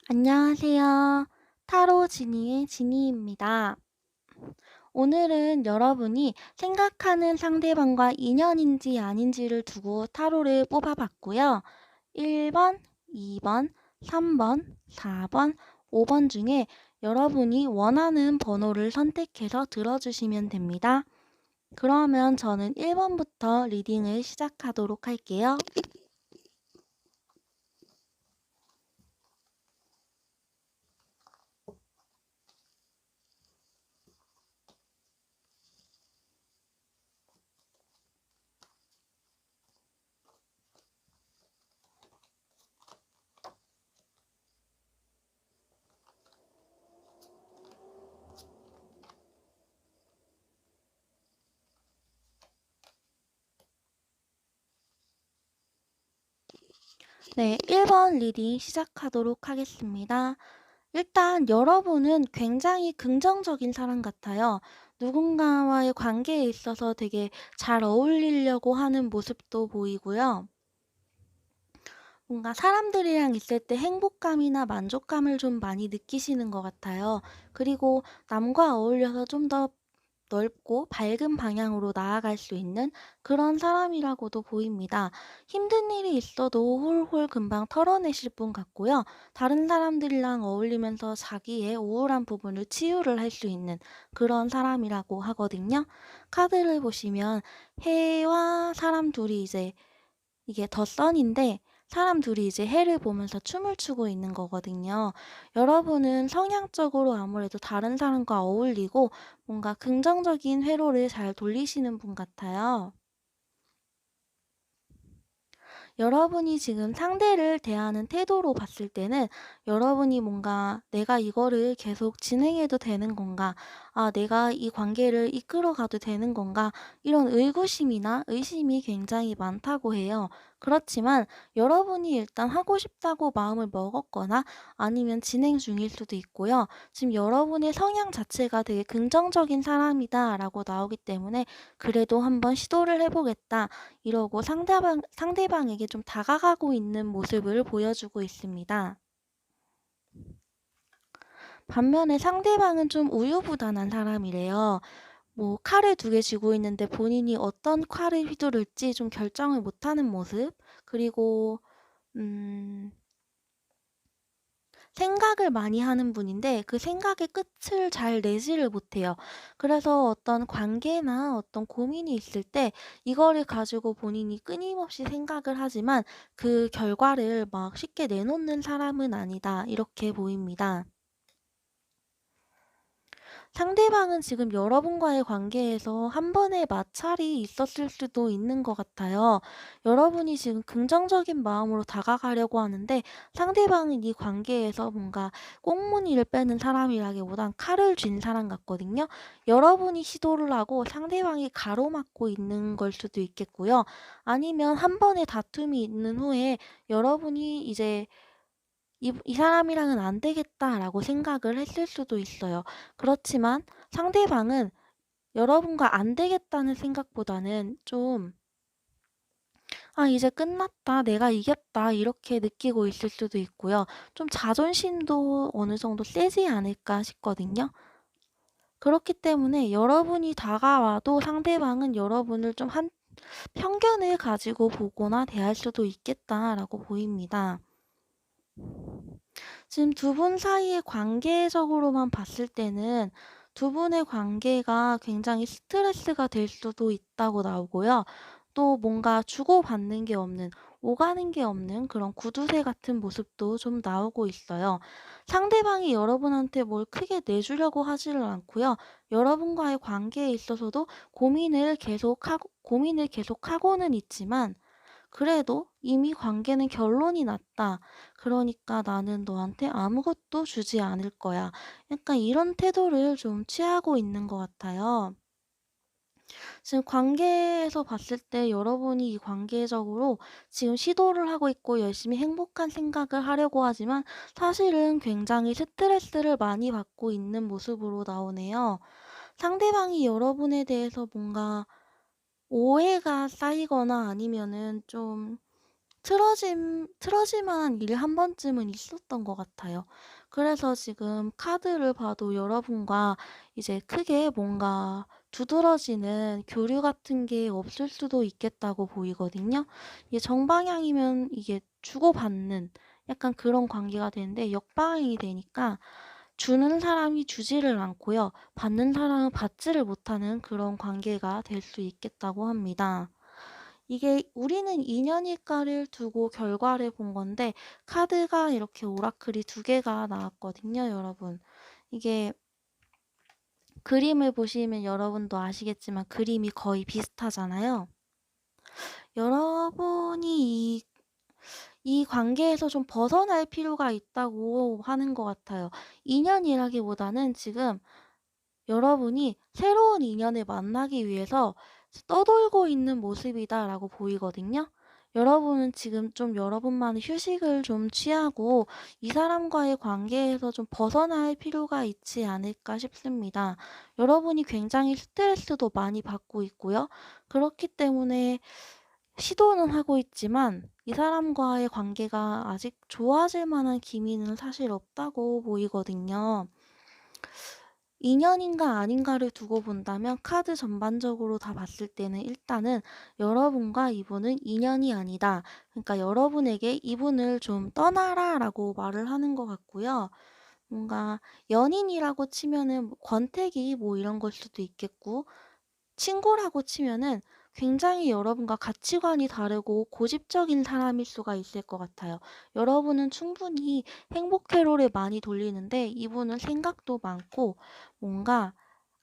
안녕하세요. 타로 지니의 지니입니다. 오늘은 여러분이 생각하는 상대방과 인연인지 아닌지를 두고 타로를 뽑아봤고요. 1번, 2번, 3번, 4번, 5번 중에 여러분이 원하는 번호를 선택해서 들어주시면 됩니다. 그러면 저는 1번부터 리딩을 시작하도록 할게요. 네, 1번 리딩 시작하도록 하겠습니다. 일단 여러분은 굉장히 긍정적인 사람 같아요. 누군가와의 관계에 있어서 되게 잘 어울리려고 하는 모습도 보이고요. 뭔가 사람들이랑 있을 때 행복감이나 만족감을 좀 많이 느끼시는 것 같아요. 그리고 남과 어울려서 좀 더 넓고 밝은 방향으로 나아갈 수 있는 그런 사람이라고도 보입니다. 힘든 일이 있어도 홀홀 금방 털어내실 분 같고요. 다른 사람들이랑 어울리면서 자기의 우울한 부분을 치유를 할 수 있는 그런 사람이라고 하거든요. 카드를 보시면 해와 사람 둘이 이제 이게 더 선인데 사람 둘이 이제 해를 보면서 춤을 추고 있는 거거든요. 여러분은 성향적으로 아무래도 다른 사람과 어울리고 뭔가 긍정적인 회로를 잘 돌리시는 분 같아요. 여러분이 지금 상대를 대하는 태도로 봤을 때는 여러분이 뭔가 '내가 이거를 계속 진행해도 되는 건가? 아 내가 이 관계를 이끌어 가도 되는 건가?' 이런 의구심이나 의심이 굉장히 많다고 해요. 그렇지만 여러분이 일단 하고 싶다고 마음을 먹었거나 아니면 진행 중일 수도 있고요. 지금 여러분의 성향 자체가 되게 '긍정적인 사람이다.'라고 나오기 때문에 '그래도 한번 시도를 해 보겠다.' 이러고 상대방에게 좀 다가가고 있는 모습을 보여주고 있습니다. 반면에 상대방은 좀 우유부단한 사람이래요. 뭐 칼을 두 개 쥐고 있는데 본인이 어떤 칼을 휘두를지 좀 결정을 못하는 모습. 그리고 음 생각을 많이 하는 분인데 그 생각의 끝을 잘 내지를 못해요. 그래서 어떤 관계나 어떤 고민이 있을 때 이거를 가지고 본인이 끊임없이 생각을 하지만 그 결과를 막 쉽게 내놓는 사람은 아니다. 이렇게 보입니다. 상대방은 지금 여러분과의 관계에서 한 번의 마찰이 있었을 수도 있는 것 같아요. 여러분이 지금 긍정적인 마음으로 다가가려고 하는데 상대방은 이 관계에서 뭔가 꽁무니를 빼는 사람이라기보단 칼을 쥔 사람 같거든요. 여러분이 시도를 하고 상대방이 가로막고 있는 걸 수도 있겠고요. 아니면 한 번의 다툼이 있는 후에 여러분이 이제 '이 사람이랑은 안 되겠다.'라고 생각을 했을 수도 있어요. 그렇지만 상대방은 여러분과 안 되겠다는 생각보다는 좀 '아 이제 끝났다. 내가 이겼다.' 이렇게 느끼고 있을 수도 있고요. 좀 자존심도 어느 정도 세지 않을까 싶거든요. 그렇기 때문에 여러분이 다가와도 상대방은 여러분을 좀 한 '편견을 가지고 보거나 대할 수도 있겠다.'라고 보입니다. 지금 두 분 사이의 관계적으로만 봤을 때는 두 분의 관계가 굉장히 스트레스가 될 수도 있다고 나오고요. 또 뭔가 주고받는 게 없는, 오가는 게 없는 그런 구두쇠 같은 모습도 좀 나오고 있어요. 상대방이 여러분한테 뭘 크게 내주려고 하지를 않고요. 여러분과의 관계에 있어서도 고민을 계속하고는 있지만 그래도 이미 관계는 결론이 났다. 그러니까 나는 너한테 아무것도 주지 않을 거야. 약간 이런 태도를 좀 취하고 있는 것 같아요. 지금 관계에서 봤을 때 여러분이 이 관계적으로 지금 시도를 하고 있고 열심히 행복한 생각을 하려고 하지만 사실은 굉장히 스트레스를 많이 받고 있는 모습으로 나오네요. 상대방이 여러분에 대해서 뭔가 오해가 쌓이거나 아니면은 좀 틀어질 만한 일이 한 번쯤은 있었던 것 같아요. 그래서 지금 카드를 봐도 여러분과 이제 크게 뭔가 두드러지는 교류 같은 게 없을 수도 있겠다고 보이거든요. 이게 정방향이면 이게 주고받는 약간 그런 관계가 되는데 역방향이 되니까 주는 사람이 주지를 않고요. 받는 사람은 받지를 못하는 그런 관계가 될 수 있겠다고 합니다. 이게 우리는 인연일까를 두고 결과를 본 건데 카드가 이렇게 오라클이 두 개가 나왔거든요, 여러분. 이게 그림을 보시면 여러분도 아시겠지만 그림이 거의 비슷하잖아요. 여러분이 이 관계에서 좀 벗어날 필요가 있다고 하는 것 같아요. 인연이라기보다는 지금 여러분이 새로운 인연을 만나기 위해서 떠돌고 있는 모습이다라고 보이거든요. 여러분은 지금 좀 여러분만의 휴식을 좀 취하고 이 사람과의 관계에서 좀 벗어날 필요가 있지 않을까 싶습니다. 여러분이 굉장히 스트레스도 많이 받고 있고요. 그렇기 때문에 시도는 하고 있지만 이 사람과의 관계가 아직 좋아질 만한 기미는 사실 없다고 보이거든요. 인연인가 아닌가를 두고 본다면 카드 전반적으로 다 봤을 때는 일단은 여러분과 이분은 인연이 아니다. 그러니까 여러분에게 이분을 좀 떠나라라고 말을 하는 것 같고요. 뭔가 연인이라고 치면은 뭐 권태기 뭐 이런 걸 수도 있겠고 친구라고 치면은 굉장히 여러분과 가치관이 다르고 고집적인 사람일 수가 있을 것 같아요. 여러분은 충분히 행복 회로를 많이 돌리는데 이분은 생각도 많고 뭔가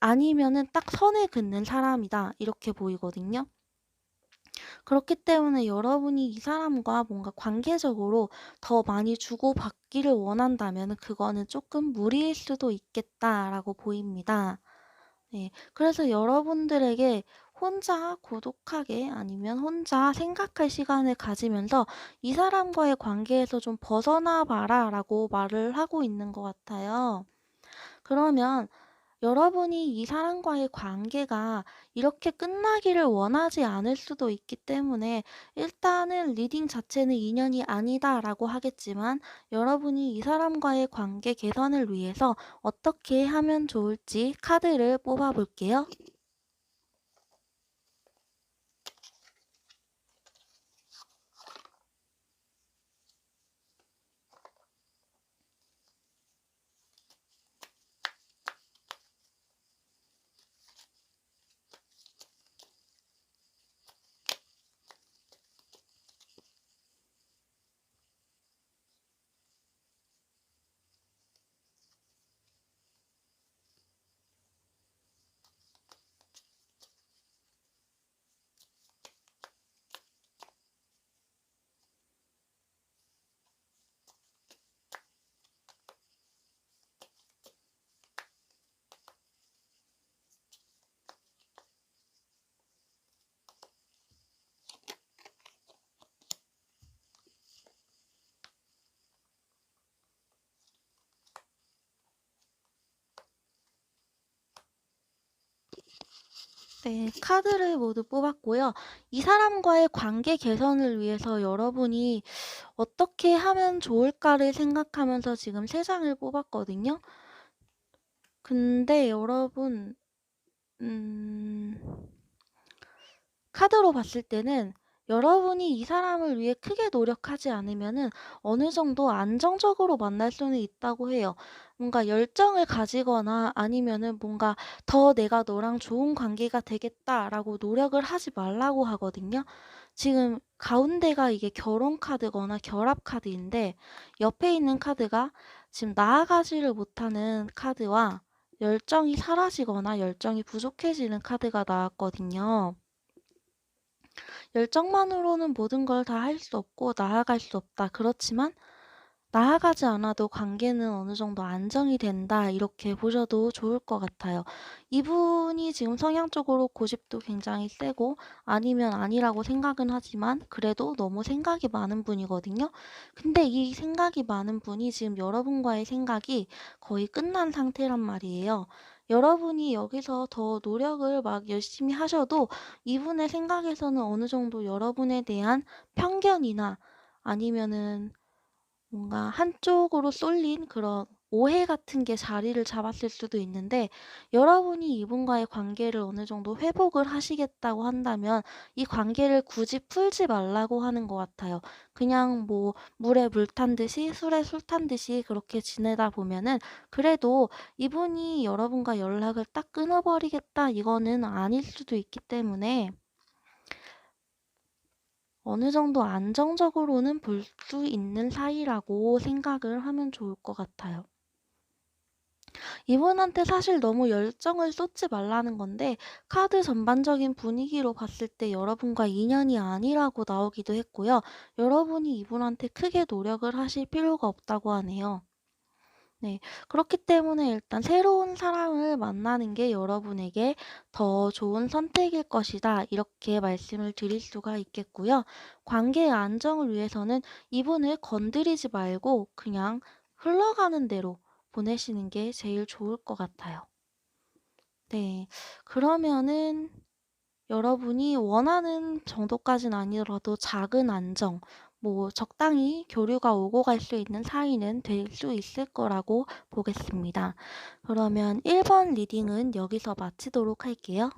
아니면은 딱 선을 긋는 사람이다. 이렇게 보이거든요. 그렇기 때문에 여러분이 이 사람과 뭔가 관계적으로 더 많이 주고받기를 원한다면 그거는 조금 무리일 수도 있겠다라고 보입니다. 네. 그래서 여러분들에게 혼자 고독하게 아니면 혼자 생각할 시간을 가지면서 "이 사람과의 관계에서 좀 벗어나 봐라."라고 말을 하고 있는 것 같아요. 그러면 여러분이 이 사람과의 관계가 이렇게 끝나기를 원하지 않을 수도 있기 때문에 일단은 리딩 자체는 "인연이 아니다."라고 하겠지만 여러분이 이 사람과의 관계 개선을 위해서 어떻게 하면 좋을지 카드를 뽑아 볼게요. 네. 카드를 모두 뽑았고요. 이 사람과의 관계 개선을 위해서 여러분이 어떻게 하면 좋을까를 생각하면서 지금 3 장을 뽑았거든요. 근데 여러분 음 카드로 봤을 때는 여러분이 이 사람을 위해 크게 노력하지 않으면은 어느 정도 안정적으로 만날 수는 있다고 해요. 뭔가 열정을 가지거나 아니면은 뭔가 '더 내가 너랑 좋은 관계가 되겠다.'라고 노력을 하지 말라고 하거든요. 지금 가운데가 이게 결혼 카드거나 결합 카드인데 옆에 있는 카드가 지금 나아가지를 못하는 카드와 열정이 사라지거나 열정이 부족해지는 카드가 나왔거든요. 열정만으로는 모든 걸 다 할 수 없고 나아갈 수 없다. 그렇지만 나아가지 않아도 관계는 어느 정도 안정이 된다. 이렇게 보셔도 좋을 것 같아요. 이분이 지금 성향적으로 고집도 굉장히 세고 아니면 아니라고 생각은 하지만 그래도 너무 생각이 많은 분이거든요. 근데 이 생각이 많은 분이 지금 여러분과의 생각이 거의 끝난 상태란 말이에요. 여러분이 여기서 더 노력을 막 열심히 하셔도 이분의 생각에서는 어느 정도 여러분에 대한 편견이나 아니면은 뭔가 한쪽으로 쏠린 그런 오해 같은 게 자리를 잡았을 수도 있는데, 여러분이 이분과의 관계를 어느 정도 회복을 하시겠다고 한다면 이 관계를 굳이 풀지 말라고 하는 것 같아요. 그냥 뭐 물에 물 탄 듯이 술에 술 탄 듯이 그렇게 지내다 보면은 그래도 이분이 여러분과 연락을 딱 끊어버리겠다 이거는 아닐 수도 있기 때문에 어느 정도 안정적으로는 볼 수 있는 사이라고 생각을 하면 좋을 것 같아요. 이분한테 사실 너무 열정을 쏟지 말라는 건데, 카드 전반적인 분위기로 봤을 때 여러분과 인연이 아니라고 나오기도 했고요. 여러분이 이분한테 크게 노력을 하실 필요가 없다고 하네요. 네. 그렇기 때문에 일단 새로운 사람을 만나는 게 여러분에게 더 좋은 선택일 것이다. 이렇게 말씀을 드릴 수가 있겠고요. 관계의 안정을 위해서는 이분을 건드리지 말고 그냥 흘러가는 대로 보내시는 게 제일 좋을 것 같아요. 네. 그러면은 여러분이 원하는 정도까진 아니더라도 작은 안정, 뭐 적당히 교류가 오고 갈 수 있는 사이는 될 수 있을 거라고 보겠습니다. 그러면 1번 리딩은 여기서 마치도록 할게요.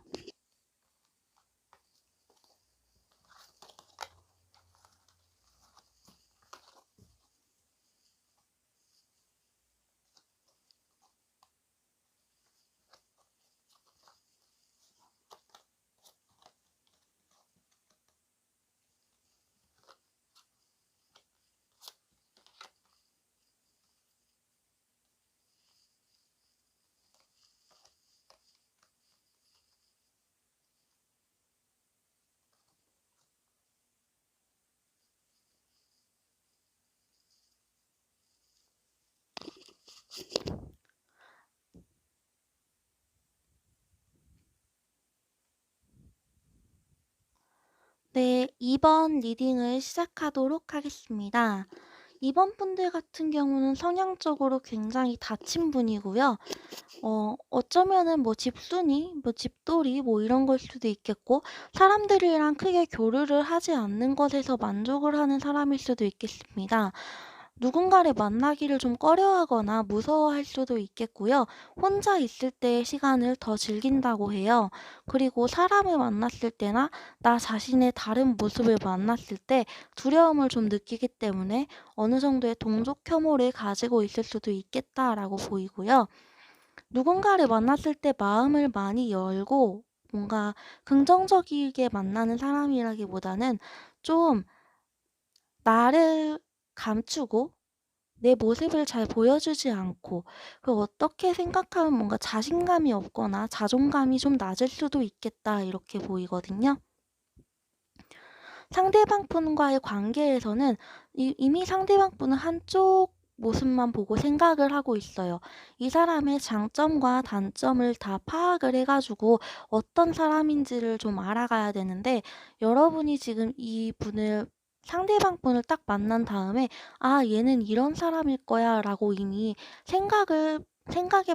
네, 2번 리딩을 시작하도록 하겠습니다. 2번 분들 같은 경우는 성향적으로 굉장히 닫힌 분이고요. 어쩌면은 뭐 집순이, 뭐 집돌이 뭐 이런 걸 수도 있겠고, 사람들이랑 크게 교류를 하지 않는 것에서 만족을 하는 사람일 수도 있겠습니다. 누군가를 만나기를 좀 꺼려하거나 무서워할 수도 있겠고요. 혼자 있을 때의 시간을 더 즐긴다고 해요. 그리고 사람을 만났을 때나 나 자신의 다른 모습을 만났을 때 두려움을 좀 느끼기 때문에 어느 정도의 동족 혐오를 가지고 있을 수도 있겠다라고 보이고요. 누군가를 만났을 때 마음을 많이 열고 뭔가 긍정적이게 만나는 사람이라기보다는 좀 나를 감추고 내 모습을 잘 보여주지 않고, 그 어떻게 생각하면 뭔가 자신감이 없거나 자존감이 좀 낮을 수도 있겠다 이렇게 보이거든요. 상대방 분과의 관계에서는 이미 상대방 분은 한쪽 모습만 보고 생각을 하고 있어요. 이 사람의 장점과 단점을 다 파악을 해가지고 어떤 사람인지를 좀 알아가야 되는데, 여러분이 지금 이 분을 상대방 분을 딱 만난 다음에 아, 얘는 이런 사람일 거야 라고 이미 생각의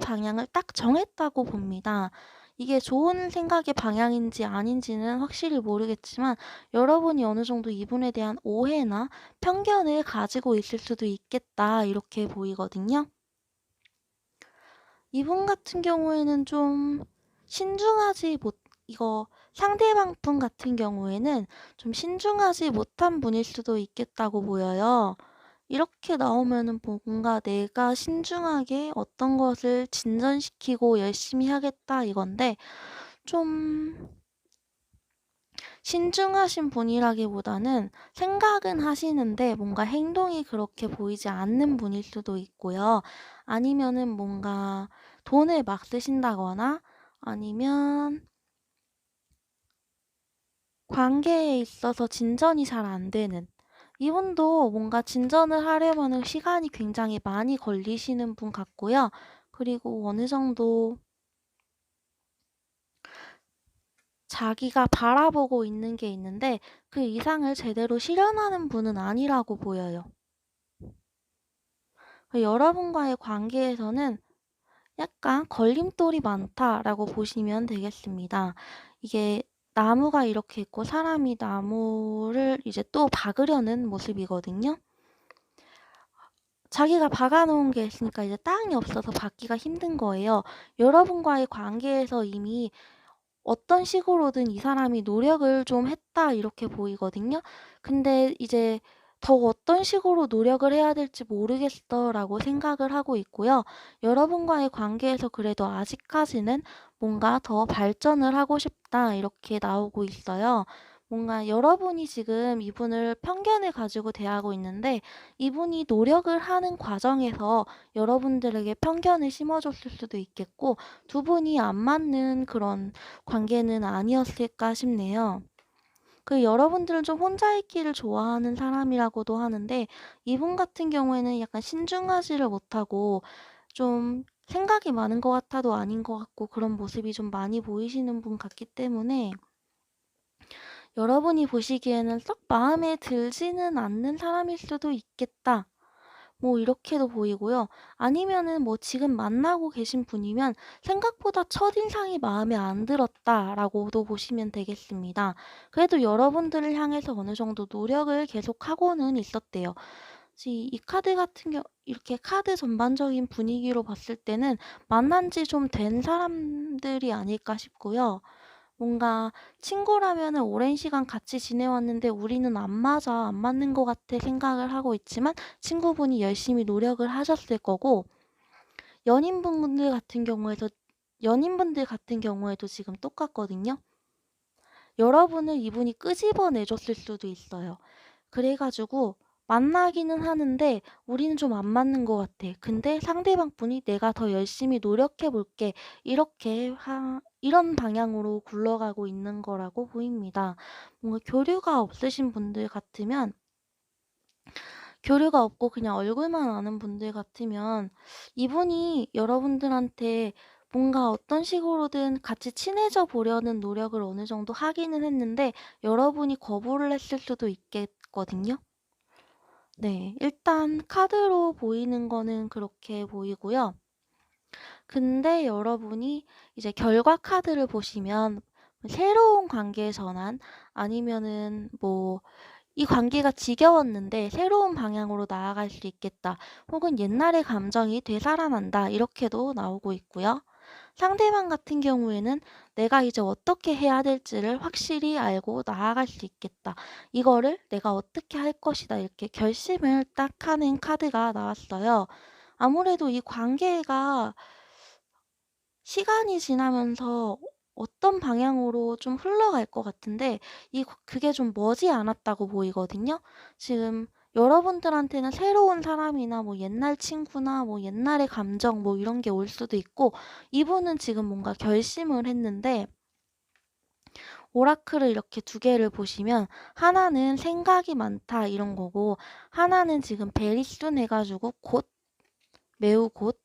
방향을 딱 정했다고 봅니다. 이게 좋은 생각의 방향인지 아닌지는 확실히 모르겠지만 여러분이 어느 정도 이분에 대한 오해나 편견을 가지고 있을 수도 있겠다 이렇게 보이거든요. 이분 같은 경우에는 좀 신중하지 못 이거 상대방 분 같은 경우에는 좀 신중하지 못한 분일 수도 있겠다고 보여요. 이렇게 나오면은 뭔가 '내가 신중하게 어떤 것을 진전시키고 열심히 하겠다.' 이건데, 좀 신중하신 분이라기보다는 생각은 하시는데 뭔가 행동이 그렇게 보이지 않는 분일 수도 있고요. 아니면은 뭔가 돈을 막 쓰신다거나 아니면 관계에 있어서 진전이 잘 안 되는, 이분도 뭔가 진전을 하려면은 시간이 굉장히 많이 걸리시는 분 같고요. 그리고 어느 정도 자기가 바라보고 있는 게 있는데 그 이상을 제대로 실현하는 분은 아니라고 보여요. 여러분과의 관계에서는 약간 걸림돌이 많다라고 보시면 되겠습니다. 이게 나무가 이렇게 있고 사람이 나무를 이제 또 박으려는 모습이거든요. 자기가 박아 놓은 게 있으니까 이제 땅이 없어서 박기가 힘든 거예요. 여러분과의 관계에서 이미 어떤 식으로든 '이 사람이 노력을 좀 했다.' 이렇게 보이거든요. 근데 이제 '더 어떤 식으로 노력을 해야 될지 모르겠어.'라고 생각을 하고 있고요. 여러분과의 관계에서 그래도 아직까지는 '뭔가 더 발전을 하고 싶다.' 이렇게 나오고 있어요. 뭔가 여러분이 지금 이분을 편견을 가지고 대하고 있는데 이분이 노력을 하는 과정에서 여러분들에게 편견을 심어 줬을 수도 있겠고 두 분이 안 맞는 그런 관계는 아니었을까 싶네요. 여러분들은 좀 혼자 있기를 좋아하는 사람이라고도 하는데 이분 같은 경우에는 약간 신중하지를 못하고 좀 생각이 많은 것 같아도 아닌 것 같고 그런 모습이 좀 많이 보이시는 분 같기 때문에 여러분이 보시기에는 썩 마음에 들지는 않는 사람일 수도 있겠다. 뭐 이렇게도 보이고요. 아니면은 뭐 지금 만나고 계신 분이면 '생각보다 첫인상이 마음에 안 들었다.'라고도 보시면 되겠습니다. 그래도 여러분들을 향해서 어느 정도 노력을 계속하고는 있었대요. 이 카드 같은 이렇게 카드 전반적인 분위기로 봤을 때는 만난 지 좀 된 사람들이 아닐까 싶고요. 뭔가 친구라면은 오랜 시간 같이 지내왔는데 '우리는 안 맞아. 안 맞는 것 같아.' 생각을 하고 있지만 친구분이 열심히 노력을 하셨을 거고 연인분들 같은 경우에도 연인분들 같은 경우에도 지금 똑같거든요. 여러분을 이분이 끄집어내 줬을 수도 있어요. 그래 가지고 만나기는 하는데 "우리는 좀 안 맞는 것 같아. 근데 상대방 분이 '내가 더 열심히 노력해 볼게.' 이런 방향으로 굴러가고 있는 거라고 보입니다. 뭔가 교류가 없고 그냥 얼굴만 아는 분들 같으면 이분이 여러분들한테 뭔가 어떤 식으로든 같이 친해져 보려는 노력을 어느 정도 하기는 했는데 여러분이 거부를 했을 수도 있겠거든요. 네. 일단 카드로 보이는 거는 그렇게 보이고요. 근데 여러분이 이제 결과 카드를 보시면 새로운 관계의 전환 아니면은 뭐 '이 관계가 지겨웠는데 새로운 방향으로 나아갈 수 있겠다.' 혹은 '옛날의 감정이 되살아난다.' 이렇게도 나오고 있고요. 상대방 같은 경우에는 '내가 이제 어떻게 해야 될지를 확실히 알고 나아갈 수 있겠다. 이거를 내가 어떻게 할 것이다.' 이렇게 결심을 딱 하는 카드가 나왔어요. 아무래도 이 관계가 시간이 지나면서 어떤 방향으로 좀 흘러갈 것 같은데 그게 좀 머지 않았다고 보이거든요. 지금 여러분들한테는 새로운 사람이나 뭐 옛날 친구나 뭐 옛날의 감정 뭐 이런 게 올 수도 있고 이분은 지금 뭔가 결심을 했는데 오라클을 이렇게 두 개를 보시면 하나는 '생각이 많다.' 이런 거고 하나는 지금 '베리 순.' 해 가지고 '곧, 매우 곧'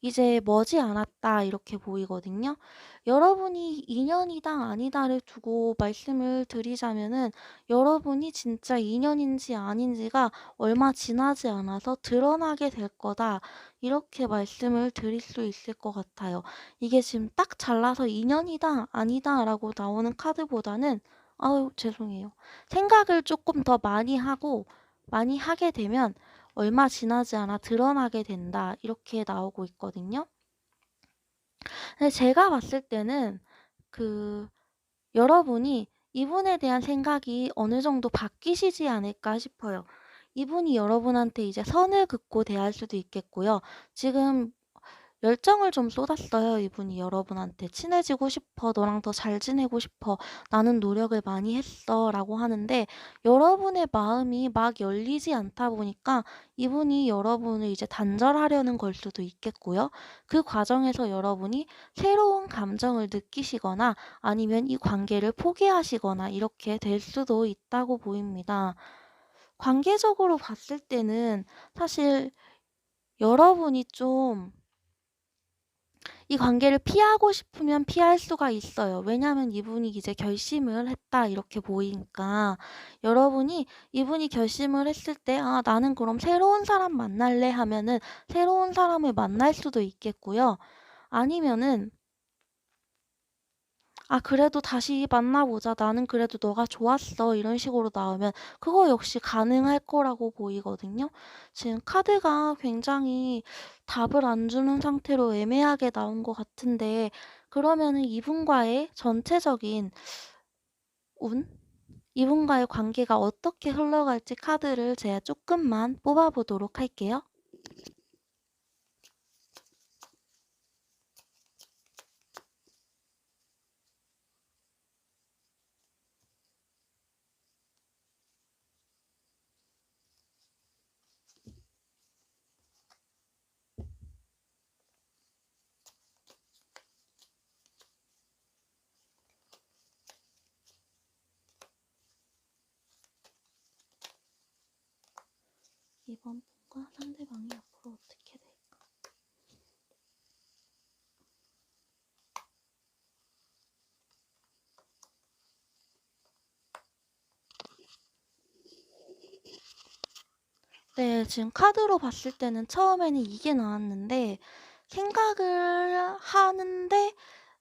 이제 머지않았다 이렇게 보이거든요. 여러분이 인연이다 아니다를 두고 말씀을 드리자면은 여러분이 진짜 인연인지 아닌지가 얼마 지나지 않아서 드러나게 될 거다. 이렇게 말씀을 드릴 수 있을 것 같아요. 이게 지금 딱 잘라서 인연이다 아니다라고 나오는 카드보다는 아유 죄송해요. 생각을 조금 더 많이 하게 되면 얼마 지나지 않아 드러나게 된다. 이렇게 나오고 있거든요. 근데 제가 봤을 때는 그 여러분이 이분에 대한 생각이 어느 정도 바뀌시지 않을까 싶어요. 이분이 여러분한테 이제 선을 긋고 대할 수도 있겠고요. 지금 열정을 좀 쏟았어요, 이분이 여러분한테. "친해지고 싶어. 너랑 더 잘 지내고 싶어. 나는 노력을 많이 했어." 라고 하는데 여러분의 마음이 막 열리지 않다 보니까 이분이 여러분을 이제 단절하려는 걸 수도 있겠고요. 그 과정에서 여러분이 새로운 감정을 느끼시거나 아니면 이 관계를 포기하시거나 이렇게 될 수도 있다고 보입니다. 관계적으로 봤을 때는 사실 여러분이 좀 이 관계를 피하고 싶으면 피할 수가 있어요. 왜냐하면 이분이 이제 결심을 했다 이렇게 보이니까 여러분이 이분이 결심을 했을 때 '아 나는 그럼 새로운 사람 만날래.' 하면은 새로운 사람을 만날 수도 있겠고요. 아니면은 "아 그래도 다시 만나보자. 나는 그래도 너가 좋았어." 이런 식으로 나오면 그거 역시 가능할 거라고 보이거든요. 지금 카드가 굉장히 답을 안 주는 상태로 애매하게 나온 것 같은데 그러면은 이분과의 전체적인 운? 이분과의 관계가 어떻게 흘러갈지 카드를 제가 조금만 뽑아 보도록 할게요. 이번 분과 상대방이 앞으로 어떻게 될까? 네. 지금 카드로 봤을 때는 처음에는 이게 나왔는데 생각을 하는데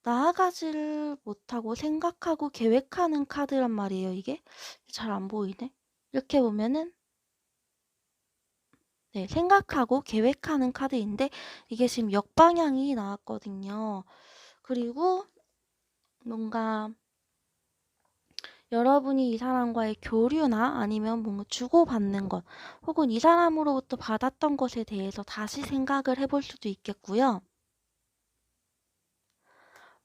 나아가지를 못하고 생각하고 계획하는 카드란 말이에요 이게. 잘 안 보이네. 이렇게 보면은 네 생각하고 계획하는 카드인데 이게 지금 역방향이 나왔거든요. 그리고 뭔가 여러분이 이 사람과의 교류나 아니면 뭔가 주고받는 것 혹은 이 사람으로부터 받았던 것에 대해서 다시 생각을 해볼 수도 있겠고요.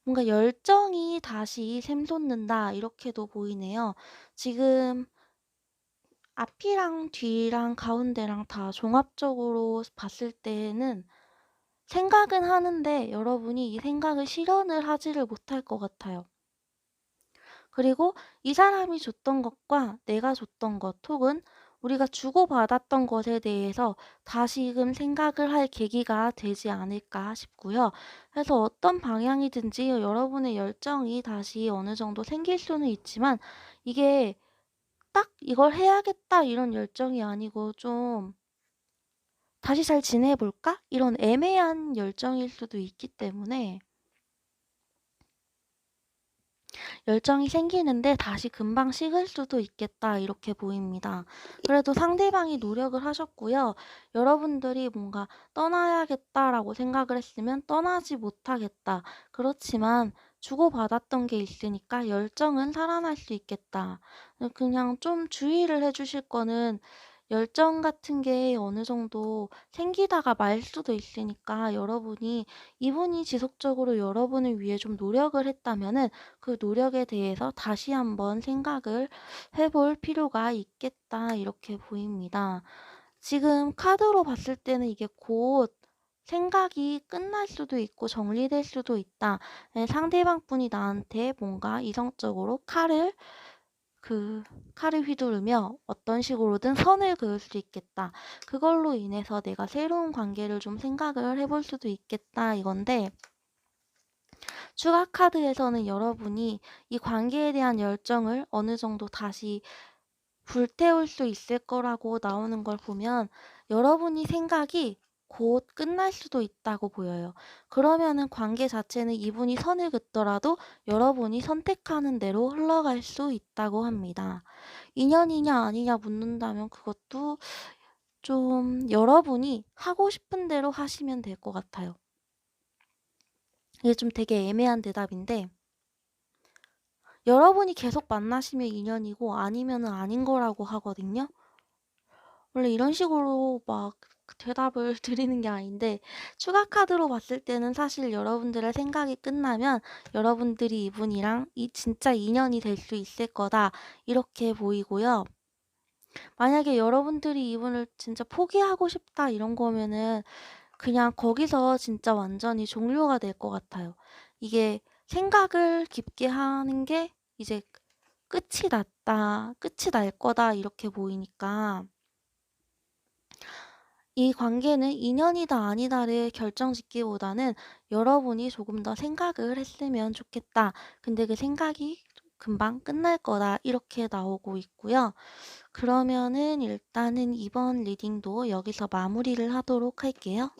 뭔가 열정이 다시 샘솟는다 이렇게도 보이네요. 지금 앞이랑 뒤랑 가운데랑 다 종합적으로 봤을 때는 생각은 하는데 여러분이 이 생각을 실현을 하지를 못할 것 같아요. 그리고 이 사람이 줬던 것과 내가 줬던 것 혹은 우리가 주고받았던 것에 대해서 다시금 생각을 할 계기가 되지 않을까 싶고요. 그래서 어떤 방향이든지 여러분의 열정이 다시 어느 정도 생길 수는 있지만 이게 딱 '이걸 해야겠다.' 이런 열정이 아니고 좀 '다시 잘 지내볼까?' 이런 애매한 열정일 수도 있기 때문에 열정이 생기는데 다시 금방 식을 수도 있겠다 이렇게 보입니다. 그래도 상대방이 노력을 하셨고요. 여러분들이 뭔가 '떠나야겠다.'라고 생각을 했으면 '떠나지 못하겠다.' 그렇지만 주고받았던 게 있으니까 '열정은 살아날 수 있겠다.' 그냥 좀 주의를 해 주실 거는 열정 같은 게 어느 정도 생기다가 말 수도 있으니까 여러분이 이분이 지속적으로 여러분을 위해 좀 노력을 했다면은 그 노력에 대해서 다시 한번 생각을 해볼 필요가 있겠다 이렇게 보입니다. 지금 카드로 봤을 때는 이게 곧 생각이 끝날 수도 있고 정리될 수도 있다. 예, 상대방 분이 나한테 뭔가 이성적으로 그 칼을 휘두르며 어떤 식으로든 선을 그을 수 있겠다. 그걸로 인해서 내가 새로운 관계를 좀 생각을 해볼 수도 있겠다 이건데 추가 카드에서는 여러분이 이 관계에 대한 열정을 어느 정도 다시 불태울 수 있을 거라고 나오는 걸 보면 여러분이 생각이 곧 끝날 수도 있다고 보여요. 그러면은 관계 자체는 이분이 선을 긋더라도 여러분이 선택하는 대로 흘러갈 수 있다고 합니다. 인연이냐 아니냐 묻는다면 그것도 좀 여러분이 하고 싶은 대로 하시면 될 것 같아요. 이게 좀 되게 애매한 대답인데 여러분이 계속 만나시면 인연이고 아니면은 아닌 거라고 하거든요. 원래 이런 식으로 막 대답을 드리는 게 아닌데 추가 카드로 봤을 때는 사실 여러분들의 생각이 끝나면 여러분들이 이분이랑 이 진짜 인연이 될 수 있을 거다 이렇게 보이고요. 만약에 여러분들이 이분을 진짜 포기하고 싶다 이런 거면은 그냥 거기서 진짜 완전히 종료가 될 것 같아요. 이게 생각을 깊게 하는 게 이제 끝이 날 거다 이렇게 보이니까 이 관계는 인연이다 아니다를 결정짓기보다는 여러분이 조금 더 생각을 했으면 좋겠다. 근데 그 생각이 금방 끝날 거다. 이렇게 나오고 있고요. 그러면은 일단은 이번 리딩도 여기서 마무리를 하도록 할게요.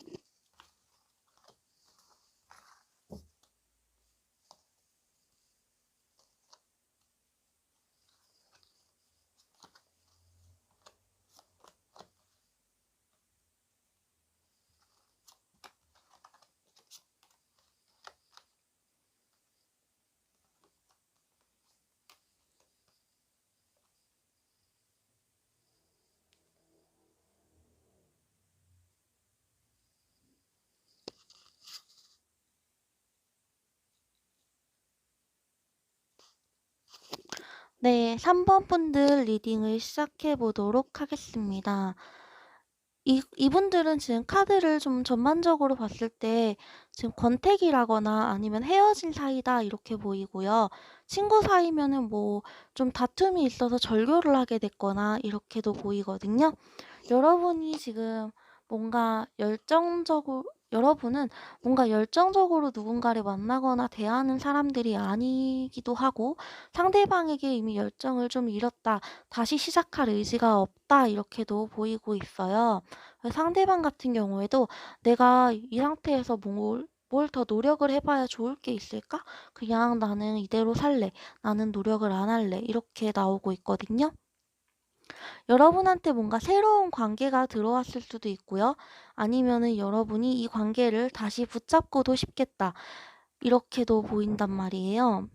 네, 3번 분들 리딩을 시작해 보도록 하겠습니다. 이분들은 지금 카드를 좀 전반적으로 봤을 때 지금 권태기라거나 아니면 헤어진 사이다 이렇게 보이고요. 친구 사이면은 뭐 좀 다툼이 있어서 절교를 하게 됐거나 이렇게도 보이거든요. 여러분이 지금 뭔가 열정적으로 여러분은 뭔가 열정적으로 누군가를 만나거나 대하는 사람들이 아니기도 하고 상대방에게 이미 열정을 좀 잃었다, 다시 시작할 의지가 없다 이렇게도 보이고 있어요. 상대방 같은 경우에도 '내가 이 상태에서 뭘 더 노력을 해 봐야 좋을 게 있을까? 그냥 나는 이대로 살래. 나는 노력을 안 할래.' 이렇게 나오고 있거든요. 여러분한테 뭔가 새로운 관계가 들어왔을 수도 있고요. 아니면은 여러분이 이 관계를 다시 붙잡고도 싶겠다. 이렇게도 보인단 말이에요.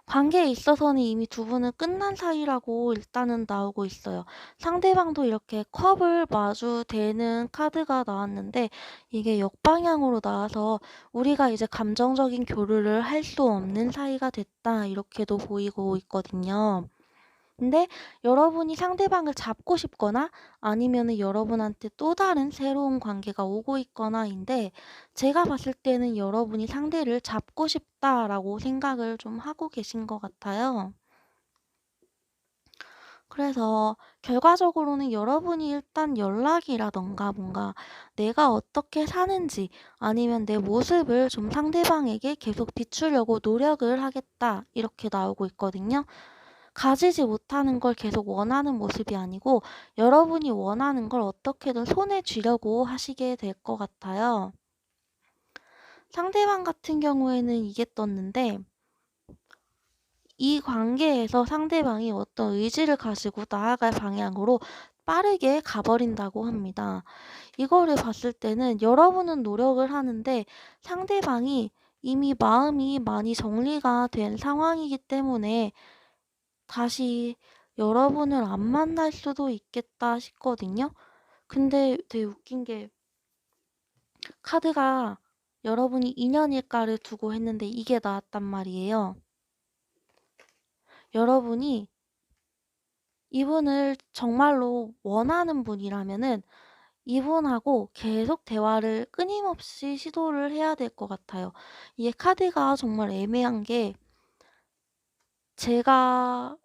관계에 있어서는 이미 두 분은 끝난 사이라고 일단은 나오고 있어요. 상대방도 이렇게 컵을 마주 대는 카드가 나왔는데 이게 역방향으로 나와서 우리가 이제 감정적인 교류를 할 수 없는 사이가 됐다. 이렇게도 보이고 있거든요. 근데 여러분이 상대방을 잡고 싶거나 아니면은 여러분한테 또 다른 새로운 관계가 오고 있거나인데 제가 봤을 때는 여러분이 상대를 잡고 싶다라고 생각을 좀 하고 계신 것 같아요. 그래서 결과적으로는 여러분이 일단 연락이라던가 뭔가 내가 어떻게 사는지 아니면 내 모습을 좀 상대방에게 계속 비추려고 노력을 하겠다 이렇게 나오고 있거든요. 가지지 못하는 걸 계속 원하는 모습이 아니고 여러분이 원하는 걸 어떻게든 손에 쥐려고 하시게 될 것 같아요. 상대방 같은 경우에는 이게 떴는데 이 관계에서 상대방이 어떤 의지를 가지고 나아갈 방향으로 빠르게 가버린다고 합니다. 이거를 봤을 때는 여러분은 노력을 하는데 상대방이 이미 마음이 많이 정리가 된 상황이기 때문에 다시 여러분을 안 만날 수도 있겠다 싶거든요. 근데 되게 웃긴 게 카드가 여러분이 인연일까를 두고 했는데 이게 나왔단 말이에요. 여러분이 이분을 정말로 원하는 분이라면은 이분하고 계속 대화를 끊임없이 시도를 해야 될 것 같아요. 이게 카드가 정말 애매한 게 제가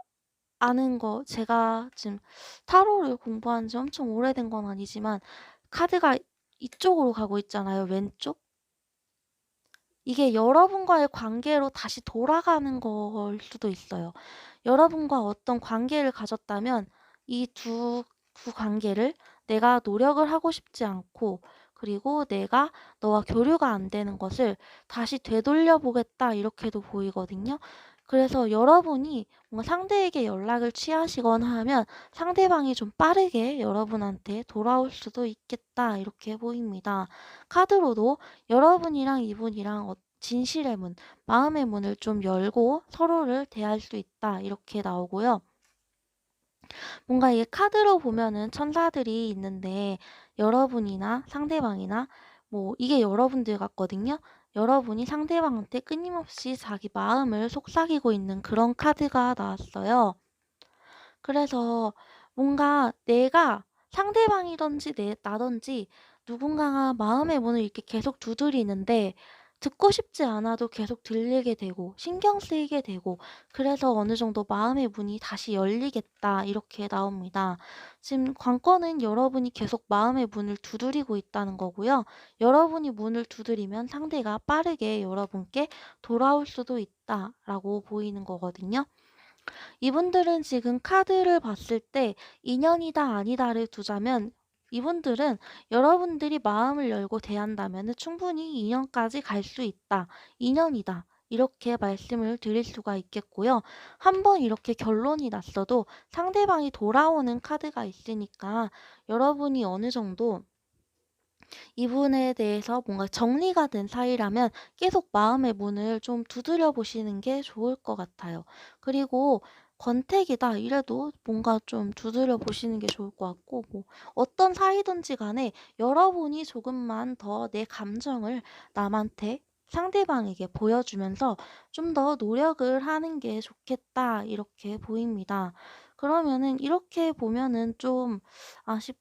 제가 지금 타로를 공부한 지 엄청 오래된 건 아니지만 카드가 이쪽으로 가고 있잖아요, 왼쪽. 이게 여러분과의 관계로 다시 돌아가는 걸 수도 있어요. 여러분과 어떤 관계를 가졌다면 이 두 관계를 내가 노력을 하고 싶지 않고 그리고 내가 너와 교류가 안 되는 것을 다시 되돌려 보겠다 이렇게도 보이거든요. 그래서 여러분이 뭔가 상대에게 연락을 취하시거나 하면 상대방이 좀 빠르게 여러분한테 돌아올 수도 있겠다 이렇게 보입니다. 카드로도 여러분이랑 이분이랑 진실의 문, 마음의 문을 좀 열고 서로를 대할 수 있다. 이렇게 나오고요. 뭔가 이 카드로 보면은 천사들이 있는데 여러분이나 상대방이나 뭐 이게 여러분들 같거든요. 여러분이 상대방한테 끊임없이 자기 마음을 속삭이고 있는 그런 카드가 나왔어요. 그래서 뭔가 내가 상대방이든지 나든지 누군가가 마음의 문을 이렇게 계속 두드리는데 듣고 싶지 않아도 계속 들리게 되고 신경 쓰이게 되고 그래서 어느 정도 마음의 문이 다시 열리겠다 이렇게 나옵니다. 지금 관건은 여러분이 계속 마음의 문을 두드리고 있다는 거고요. 여러분이 문을 두드리면 상대가 빠르게 여러분께 돌아올 수도 있다라고 보이는 거거든요. 이분들은 지금 카드를 봤을 때 인연이다 아니다를 두자면 이분들은 여러분들이 마음을 열고 대한다면 충분히 인연까지 갈 수 있다. 인연이다. 이렇게 말씀을 드릴 수가 있겠고요. 한번 이렇게 결론이 났어도 상대방이 돌아오는 카드가 있으니까 여러분이 어느 정도 이분에 대해서 뭔가 정리가 된 사이라면 계속 마음의 문을 좀 두드려 보시는 게 좋을 것 같아요. 그리고 권태기다 이래도 뭔가 좀 두드려 보시는 게 좋을 것 같고 뭐 어떤 사이든지 간에 여러분이 조금만 더 내 감정을 남한테 상대방에게 보여주면서 좀 더 노력을 하는 게 좋겠다 이렇게 보입니다. 그러면은 이렇게 보면은 좀 아쉽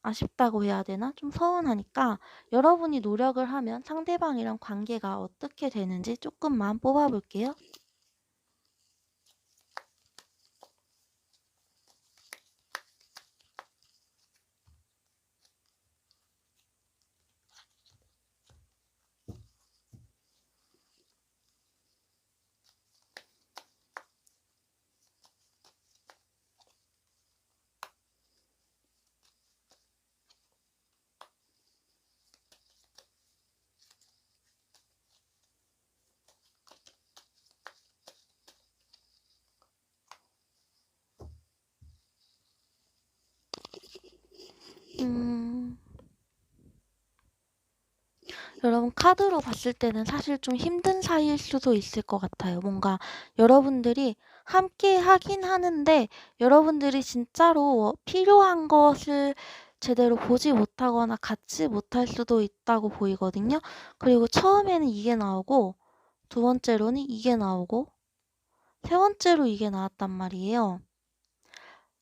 아쉽다고 해야 되나? 좀 서운하니까 여러분이 노력을 하면 상대방이랑 관계가 어떻게 되는지 조금만 뽑아 볼게요. 음. 여러분 카드로 봤을 때는 사실 좀 힘든 사이일 수도 있을 것 같아요. 뭔가 여러분들이 함께 하긴 하는데 여러분들이 진짜로 필요한 것을 제대로 보지 못하거나 갖지 못할 수도 있다고 보이거든요. 그리고 처음에는 이게 나오고 두 번째로는 이게 나오고 세 번째로 이게 나왔단 말이에요.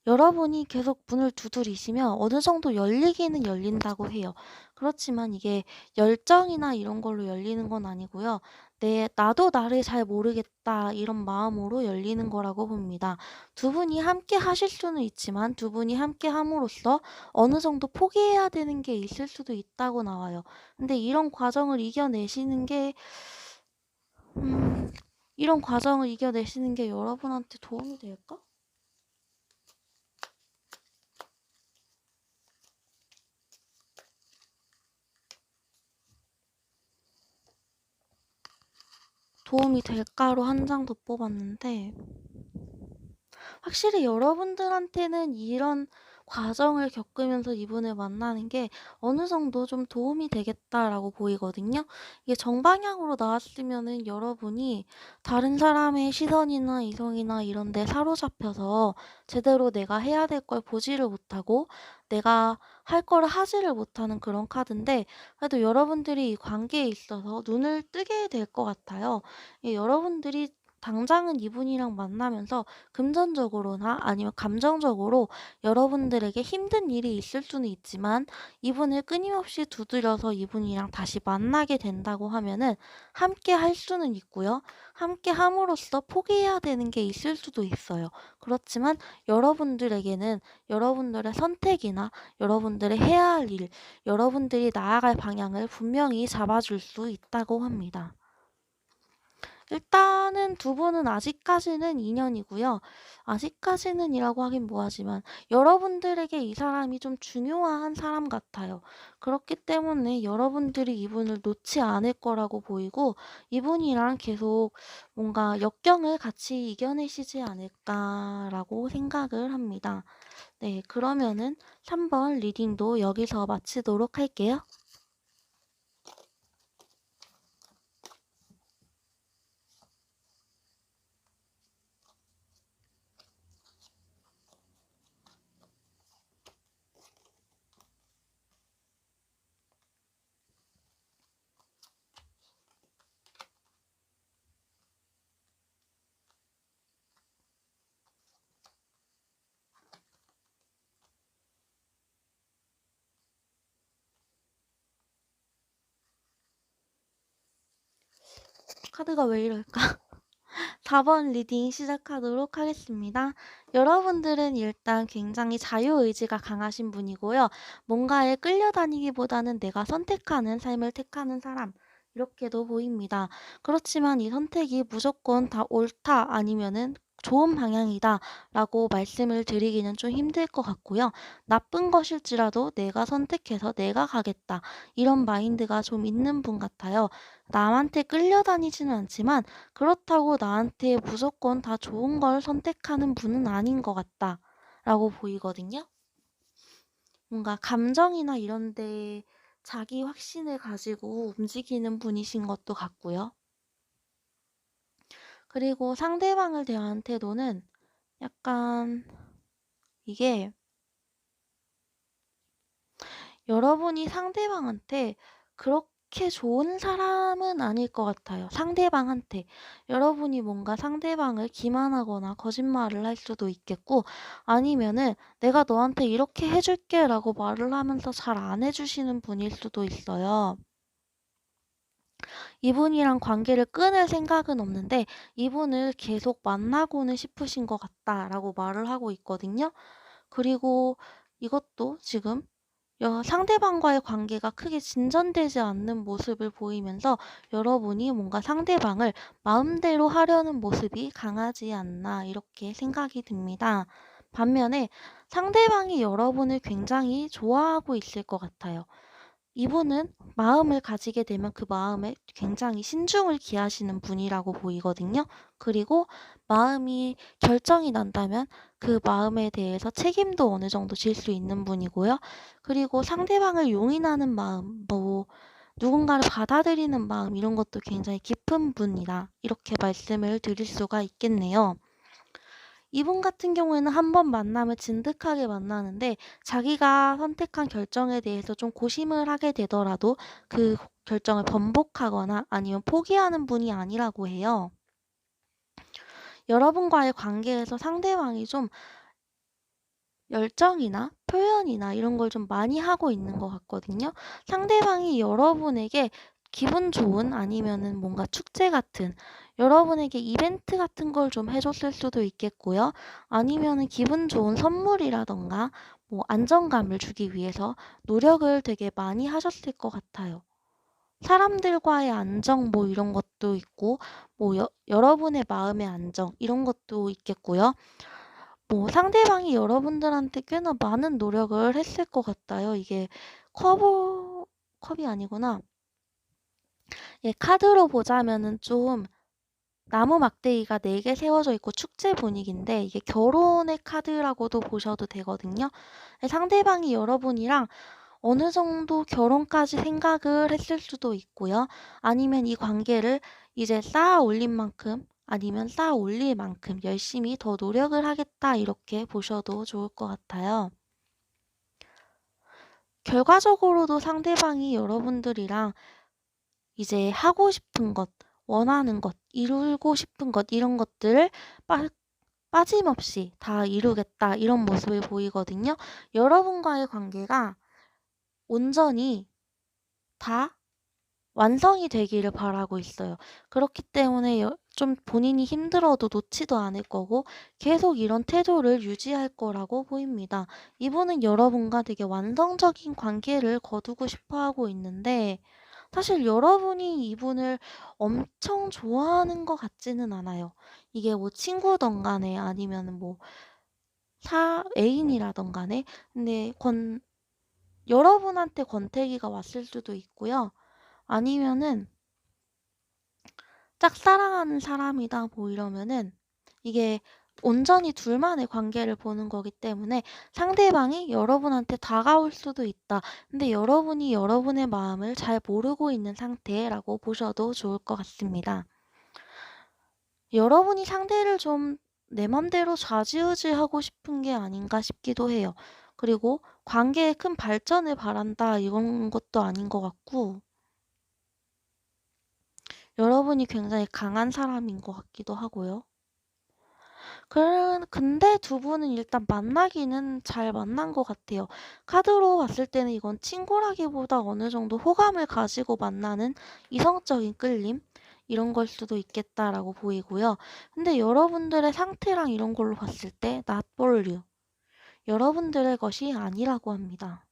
여러분이 계속 문을 두드리시면 어느 정도 열리기는 열린다고 해요. 그렇지만 이게 열정이나 이런 걸로 열리는 건 아니고요. 나도 나를 잘 모르겠다 이런 마음으로 열리는 거라고 봅니다. 두 분이 함께 하실 수는 있지만 두 분이 함께 함으로써 어느 정도 포기해야 되는 게 있을 수도 있다고 나와요. 근데 음, 이런 과정을 이겨내시는 게 여러분한테 도움이 될까? 도움이 될까로 한 장 더 뽑았는데 확실히 여러분들한테는 이런 과정을 겪으면서 이분을 만나는 게 어느 정도 좀 도움이 되겠다라고 보이거든요. 이게 정방향으로 나왔으면은 여러분이 다른 사람의 시선이나 이성이나 이런 데 사로잡혀서 제대로 내가 해야 될 걸 보지를 못하고 내가 할 거를 하지를 못하는 그런 카드인데 그래도 여러분들이 이 관계에 있어서 눈을 뜨게 될 것 같아요. 여러분들이 당장은 이분이랑 만나면서 금전적으로나 아니면 감정적으로 여러분들에게 힘든 일이 있을 수는 있지만 이분을 끊임없이 두드려서 이분이랑 다시 만나게 된다고 하면은 함께 할 수는 있고요. 함께 함으로써 포기해야 되는 게 있을 수도 있어요. 그렇지만 여러분들에게는 여러분들의 선택이나 여러분들의 해야 할 일, 여러분들이 나아갈 방향을 분명히 잡아줄 수 있다고 합니다. 일단은 두 분은 아직까지는 인연이고요. 아직까지는이라고 하긴 뭐하지만 여러분들에게 이 사람이 좀 중요한 사람 같아요. 그렇기 때문에 여러분들이 이분을 놓지 않을 거라고 보이고 이분이랑 계속 뭔가 역경을 같이 이겨내시지 않을까라고 생각을 합니다. 네, 그러면은 3번 리딩도 여기서 마치도록 할게요. 카드가 왜 이럴까? 4번 리딩 시작하도록 하겠습니다. 여러분들은 일단 굉장히 자유의지가 강하신 분이고요. 뭔가에 끌려다니기보다는 내가 선택하는 삶을 택하는 사람. 이렇게도 보입니다. 그렇지만 이 선택이 무조건 다 옳다 아니면은 좋은 방향이다 라고 말씀을 드리기는 좀 힘들 것 같고요. 나쁜 것일지라도 내가 선택해서 내가 가겠다. 이런 마인드가 좀 있는 분 같아요. 남한테 끌려다니지는 않지만 그렇다고 나한테 무조건 다 좋은 걸 선택하는 분은 아닌 것 같다라고 보이거든요. 뭔가 감정이나 이런 데 자기 확신을 가지고 움직이는 분이신 것도 같고요. 그리고 상대방을 대한 태도는 약간 이게 여러분이 상대방한테 그렇게 좋은 사람은 아닐 것 같아요, 상대방한테. 여러분이 뭔가 상대방을 기만하거나 거짓말을 할 수도 있겠고, 아니면은 "내가 너한테 이렇게 해 줄게."라고 말을 하면서 잘 안 해 주시는 분일 수도 있어요. 이분이랑 관계를 끊을 생각은 없는데 "이분을 계속 만나고는 싶으신 것 같다."라고 말을 하고 있거든요. 그리고 이것도 지금 상대방과의 관계가 크게 진전되지 않는 모습을 보이면서 여러분이 뭔가 상대방을 마음대로 하려는 모습이 강하지 않나 이렇게 생각이 듭니다. 반면에 상대방이 여러분을 굉장히 좋아하고 있을 것 같아요. 이분은 마음을 가지게 되면 그 마음에 굉장히 신중을 기하시는 분이라고 보이거든요. 그리고 마음이 결정이 난다면 그 마음에 대해서 책임도 어느 정도 질 수 있는 분이고요. 그리고 상대방을 용인하는 마음, 누군가를 받아들이는 마음 이런 것도 굉장히 깊은 분이다. 이렇게 말씀을 드릴 수가 있겠네요. 이분 같은 경우에는 한 번 만나면 진득하게 만나는데 자기가 선택한 결정에 대해서 좀 고심을 하게 되더라도 그 결정을 번복하거나 아니면 포기하는 분이 아니라고 해요. 여러분과의 관계에서 상대방이 좀 열정이나 표현이나 이런 걸 좀 많이 하고 있는 것 같거든요. 상대방이 여러분에게 기분 좋은 아니면은 뭔가 축제 같은 여러분에게 이벤트 같은 걸 좀 해 줬을 수도 있겠고요. 아니면은 기분 좋은 선물이라든가 안정감을 주기 위해서 노력을 되게 많이 하셨을 것 같아요. 사람들과의 안정 이런 것도 있고 여러분의 마음의 안정 이런 것도 있겠고요. 상대방이 여러분들한테 꽤나 많은 노력을 했을 것 같아요. 이게 컵이 아니구나. 예, 카드로 보자면은 좀 나무 막대기가 4개 세워져 있고 축제 분위기인데 이게 결혼의 카드라고도 보셔도 되거든요. 예, 상대방이 여러분이랑 어느 정도 결혼까지 생각을 했을 수도 있고요. 아니면 이 관계를 이제 쌓아 올린 만큼 아니면 쌓아 올릴 만큼 열심히 더 노력을 하겠다 이렇게 보셔도 좋을 것 같아요. 결과적으로도 상대방이 여러분들이랑 이제 하고 싶은 것, 원하는 것, 이루고 싶은 것 이런 것들을 빠짐없이 다 이루겠다 이런 모습을 보이거든요. 여러분과의 관계가 온전히 다 완성이 되기를 바라고 있어요. 그렇기 때문에 좀 본인이 힘들어도 놓지도 않을 거고 계속 이런 태도를 유지할 거라고 보입니다. 이분은 여러분과 되게 완성적인 관계를 거두고 싶어 하고 있는데 사실 여러분이 이분을 엄청 좋아하는 것 같지는 않아요. 이게 친구든 간에 아니면은 애인이라든 간에 근데 여러분한테 권태기가 왔을 수도 있고요. 아니면은 짝사랑하는 사람이다 이러면은 이게 온전히 둘만의 관계를 보는 거기 때문에 상대방이 여러분한테 다가올 수도 있다. 근데 여러분이 여러분의 마음을 잘 모르고 있는 상태라고 보셔도 좋을 것 같습니다. 여러분이 상대를 좀 내 맘대로 좌지우지하고 싶은 게 아닌가 싶기도 해요. 그리고 관계의 큰 발전을 바란다 이런 것도 아닌 것 같고 여러분이 굉장히 강한 사람인 것 같기도 하고요. 근데 두 분은 일단 만나기는 잘 만난 것 같아요. 카드로 봤을 때는 이건 친구라기보다 어느 정도 호감을 가지고 만나는 이성적인 끌림? 이런 걸 수도 있겠다라고 보이고요. 근데 여러분들의 상태랑 이런 걸로 봤을 때 not for you. 여러분들의 것이 아니라고 합니다.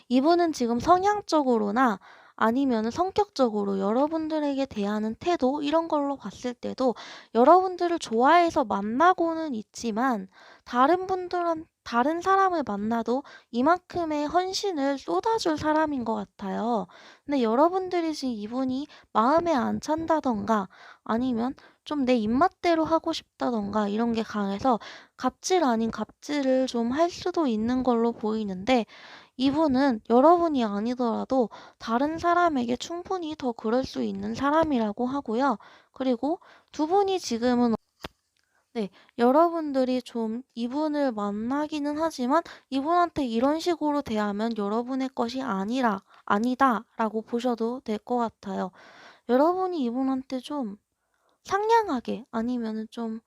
이분은 지금 성향적으로나 아니면 성격적으로 여러분들에게 대하는 태도 이런 걸로 봤을 때도 여러분들을 좋아해서 만나고는 있지만 다른 사람을 만나도 이만큼의 헌신을 쏟아줄 사람인 것 같아요. 근데 여러분들이 지금 이분이 마음에 안 찬다던가 아니면 좀 내 입맛대로 하고 싶다던가 이런 게 강해서 갑질 아닌 갑질을 좀 할 수도 있는 걸로 보이는데 이분은 여러분이 아니더라도 다른 사람에게 충분히 더 그럴 수 있는 사람이라고 하고요. 그리고 두 분이 지금은 네. 여러분들이 좀 이분을 만나기는 하지만 이분한테 이런 식으로 대하면 여러분의 것이 아니다라고 보셔도 될 것 같아요. 여러분이 이분한테 좀 상냥하게 아니면은 좀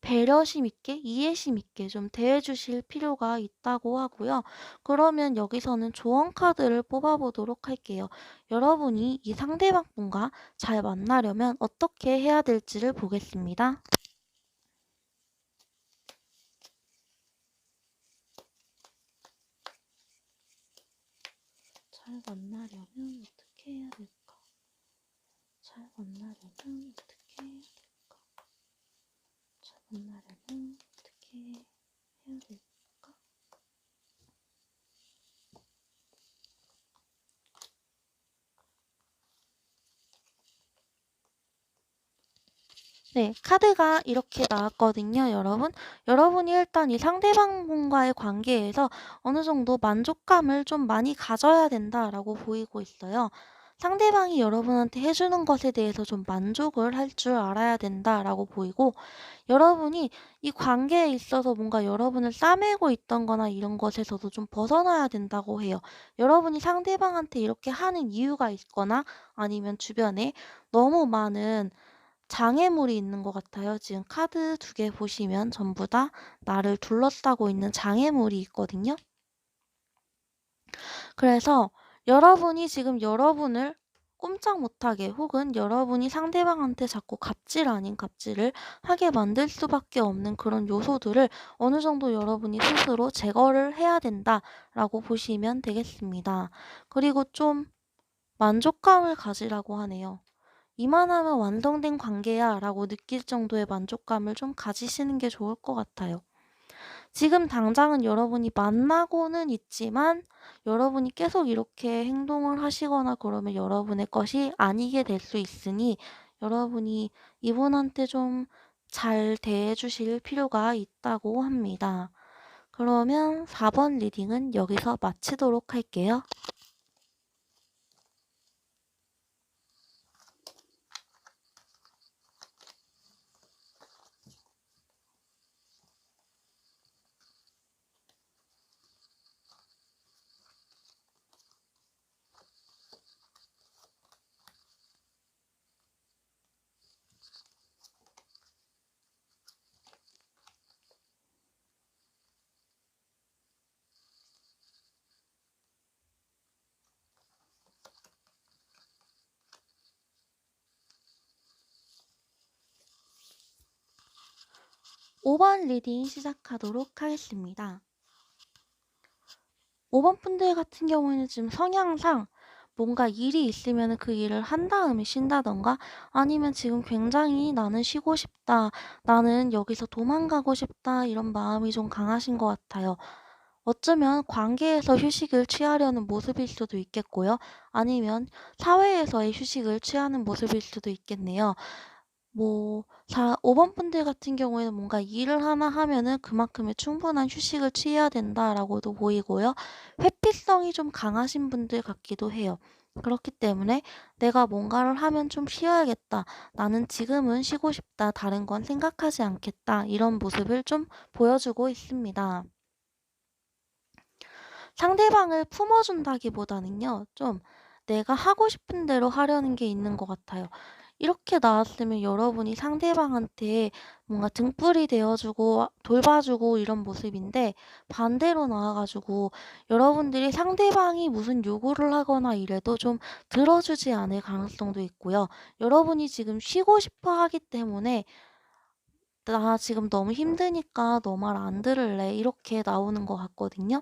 배려심 있게 이해심 있게 좀 대해 주실 필요가 있다고 하고요. 그러면 여기서는 조언 카드를 뽑아 보도록 할게요. 여러분이 이 상대방 분과 잘 만나려면 어떻게 해야 될지를 보겠습니다. 잘 만나려면 어떻게 해야 될까? 잘 만나려면 어떻게 해야 될까? 잘 만나려면 어떻게 해야 될까? 네, 카드가 이렇게 나왔거든요, 여러분. 여러분이 일단 이 상대방분과의 관계에서 어느 정도 만족감을 좀 많이 가져야 된다라고 보이고 있어요. 상대방이 여러분한테 해주는 것에 대해서 좀 만족을 할 줄 알아야 된다라고 보이고, 여러분이 이 관계에 있어서 뭔가 여러분을 싸매고 있던 거나 이런 것에서도 좀 벗어나야 된다고 해요. 여러분이 상대방한테 이렇게 하는 이유가 있거나 아니면 주변에 너무 많은 장애물이 있는 것 같아요. 지금 카드 두 개 보시면 전부 다 나를 둘러싸고 있는 장애물이 있거든요. 그래서 여러분이 지금 여러분을 꼼짝 못하게 혹은 여러분이 상대방한테 자꾸 갑질 아닌 갑질을 하게 만들 수밖에 없는 그런 요소들을 어느 정도 여러분이 스스로 제거를 해야 된다라고 보시면 되겠습니다. 그리고 좀 만족감을 가지라고 하네요. '이만하면 완성된 관계야.'라고 느낄 정도의 만족감을 좀 가지시는 게 좋을 것 같아요. 지금 당장은 여러분이 만나고는 있지만 여러분이 계속 이렇게 행동을 하시거나 그러면 여러분의 것이 아니게 될 수 있으니 여러분이 이분한테 좀 잘 대해 주실 필요가 있다고 합니다. 그러면 4번 리딩은 여기서 마치도록 할게요. 5번 리딩 시작하도록 하겠습니다. 5번 분들 같은 경우에는 지금 성향상 뭔가 일이 있으면 그 일을 한 다음에 쉰다던가 아니면 지금 굉장히 '나는 쉬고 싶다. 나는 여기서 도망가고 싶다.' 이런 마음이 좀 강하신 것 같아요. 어쩌면 관계에서 휴식을 취하려는 모습일 수도 있겠고요. 아니면 사회에서의 휴식을 취하는 모습일 수도 있겠네요. 뭐 5번 분들 같은 경우에는 뭔가 일을 하나 하면은 그만큼의 충분한 휴식을 취해야 된다라고도 보이고요. 회피성이 좀 강하신 분들 같기도 해요. 그렇기 때문에 '내가 뭔가를 하면 좀 쉬어야겠다. 나는 지금은 쉬고 싶다. 다른 건 생각하지 않겠다.' 이런 모습을 좀 보여주고 있습니다. 상대방을 품어준다기보다는요. 좀 내가 하고 싶은 대로 하려는 게 있는 것 같아요. 이렇게 나왔으면 여러분이 상대방한테 뭔가 등불이 되어 주고 돌봐 주고 이런 모습인데 반대로 나와 가지고 여러분들이 상대방이 무슨 요구를 하거나 이래도 좀 들어 주지 않을 가능성도 있고요. 여러분이 지금 쉬고 싶어 하기 때문에 "나 지금 너무 힘드니까 너 말 안 들을래." 이렇게 나오는 것 같거든요.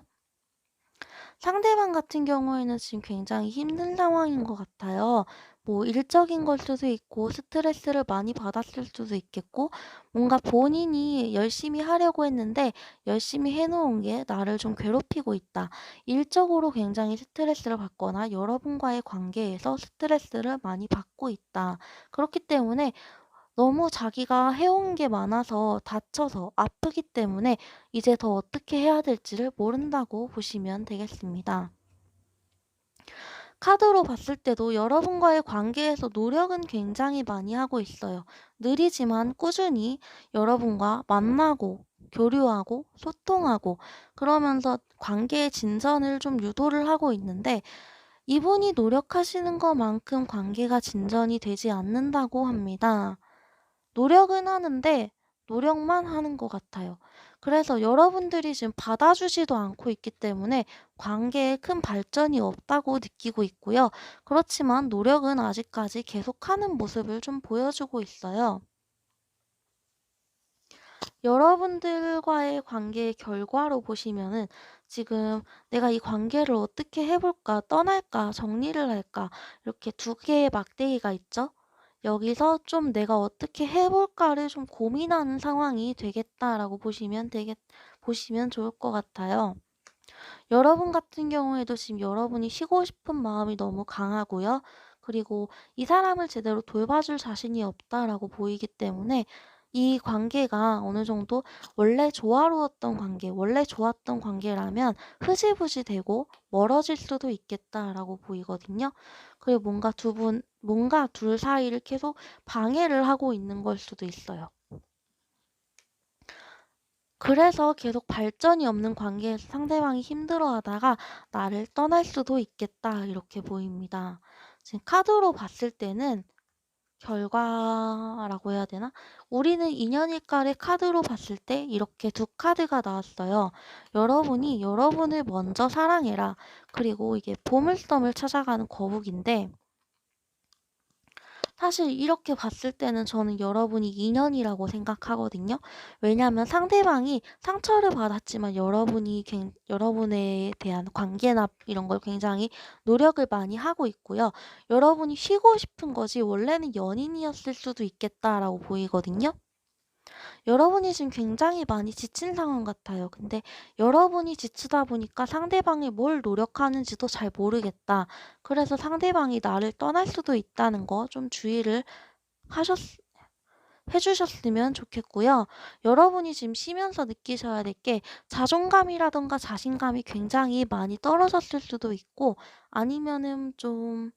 상대방 같은 경우에는 지금 굉장히 힘든 상황인 것 같아요. 뭐 일적인 걸 수도 있고 스트레스를 많이 받았을 수도 있겠고 뭔가 본인이 열심히 하려고 했는데 열심히 해 놓은 게 나를 좀 괴롭히고 있다. 일적으로 굉장히 스트레스를 받거나 여러분과의 관계에서 스트레스를 많이 받고 있다. 그렇기 때문에 너무 자기가 해온 게 많아서 다쳐서 아프기 때문에 이제 더 어떻게 해야 될지를 모른다고 보시면 되겠습니다. 카드로 봤을 때도 여러분과의 관계에서 노력은 굉장히 많이 하고 있어요. 느리지만 꾸준히 여러분과 만나고 교류하고 소통하고 그러면서 관계의 진전을 좀 유도를 하고 있는데 이분이 노력하시는 것만큼 관계가 진전이 되지 않는다고 합니다. 노력은 하는데 노력만 하는 것 같아요. 그래서 여러분들이 지금 받아주지도 않고 있기 때문에 관계에 큰 발전이 없다고 느끼고 있고요. 그렇지만 노력은 아직까지 계속하는 모습을 좀 보여주고 있어요. 여러분들과의 관계의 결과로 보시면은 지금 '내가 이 관계를 어떻게 해 볼까? 떠날까? 정리를 할까?' 이렇게 두 개의 막대기가 있죠. 여기서 좀 '내가 어떻게 해 볼까.'를 좀 고민하는 상황이 되겠다라고 보시면 좋을 것 같아요. 여러분 같은 경우에도 지금 여러분이 쉬고 싶은 마음이 너무 강하고요. 그리고 '이 사람을 제대로 돌봐줄 자신이 없다.'라고 보이기 때문에 이 관계가 어느 정도 원래 조화로웠던 관계, 원래 좋았던 관계라면 흐지부지 되고 멀어질 수도 있겠다라고 보이거든요. 그리고 뭔가 둘 사이를 계속 방해를 하고 있는 걸 수도 있어요. 그래서 계속 발전이 없는 관계에서 상대방이 힘들어하다가 '나를 떠날 수도 있겠다.' 이렇게 보입니다. 지금 카드로 봤을 때는 결과라고 해야 되나? '우리는 인연일까?'를 카드로 봤을 때 이렇게 두 카드가 나왔어요. 여러분이 "여러분을 먼저 사랑해라." 그리고 이게 보물섬을 찾아가는 거북인데 사실 이렇게 봤을 때는 저는 여러분이 인연이라고 생각하거든요. 왜냐하면 상대방이 상처를 받았지만 여러분에 대한 관계나 이런 걸 굉장히 노력을 많이 하고 있고요. 여러분이 쉬고 싶은 것이 원래는 연인이었을 수도 있겠다라고 보이거든요. 여러분이 지금 굉장히 많이 지친 상황 같아요. 근데 여러분이 지치다 보니까 상대방이 뭘 노력하는지도 잘 모르겠다. 그래서 상대방이 나를 떠날 수도 있다는 거 좀 주의를 하셨 해 주셨으면 좋겠고요. 여러분이 지금 쉬면서 느끼셔야 될 게 자존감이라든가 자신감이 굉장히 많이 떨어졌을 수도 있고 아니면은 좀